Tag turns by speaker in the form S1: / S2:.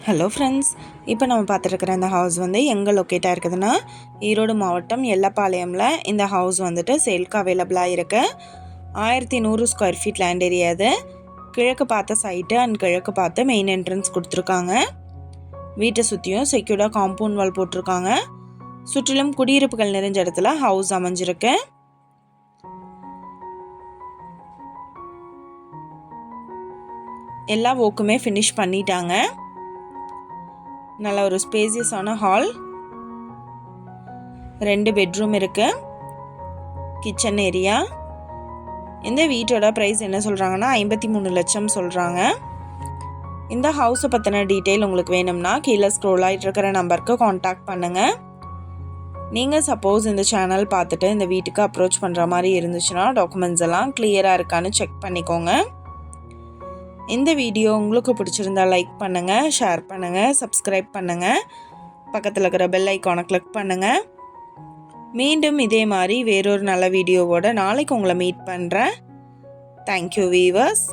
S1: Hello friends, இப்போ நம்ம பார்த்துருக்குற இந்த ஹவுஸ் வந்து எங்கே லொக்கேட்டாக இருக்குதுன்னா ஈரோடு மாவட்டம் எல்லப்பாளையமில் இந்த ஹவுஸ் வந்துட்டு சேல்க்கு அவைலபிளாக இருக்குது. 1100 ஸ்கொயர் ஃபீட் லேண்ட் ஏரியா. அது கிழக்கு பார்த்த சைட்டு அண்ட் கிழக்கு பார்த்து மெயின் என்ட்ரன்ஸ் கொடுத்துருக்காங்க. வீட்டை சுற்றியும் செக்யூர்டாக காம்பவுண்ட் வால் போட்டிருக்காங்க. சுற்றிலும் குடியிருப்புகள் நிறைஞ்ச இடத்துல ஹவுஸ் அமைஞ்சிருக்கு. எல்லா ஒர்க்குமே ஃபினிஷ் பண்ணிட்டாங்க. நல்ல ஒரு ஸ்பேசியஸான ஹால், 2 பெட்ரூம் இருக்கு, கிச்சன் ஏரியா. இந்த வீட்டோட ப்ரைஸ் என்ன சொல்கிறாங்கன்னா 53 லட்சம் சொல்கிறாங்க. இந்த ஹவுஸை பற்றின டீட்டெயில் உங்களுக்கு வேணும்னா கீழே ஸ்க்ரோல் ஆகிட்டு இருக்கிற நம்பருக்கு காண்டாக்ட் பண்ணுங்கள். நீங்கள் சப்போஸ் இந்த சேனல் பார்த்துட்டு இந்த வீட்டுக்கு அப்ரோச் பண்ணுற மாதிரி இருந்துச்சுன்னா டாக்குமெண்ட்ஸ் எல்லாம் கிளியராக இருக்கான்னு செக் பண்ணிக்கோங்க. இந்த வீடியோ உங்களுக்கு பிடிச்சிருந்தா லைக் பண்ணுங்கள், ஷேர் பண்ணுங்கள், சப்ஸ்கிரைப் பண்ணுங்கள், பக்கத்தில் இருக்கிற பெல் ஐக்கானை கிளிக் பண்ணுங்கள். மீண்டும் இதே மாதிரி வேறொரு நல்ல வீடியோவோட நாளைக்கு உங்களை மீட் பண்ணுறேன். Thank you viewers.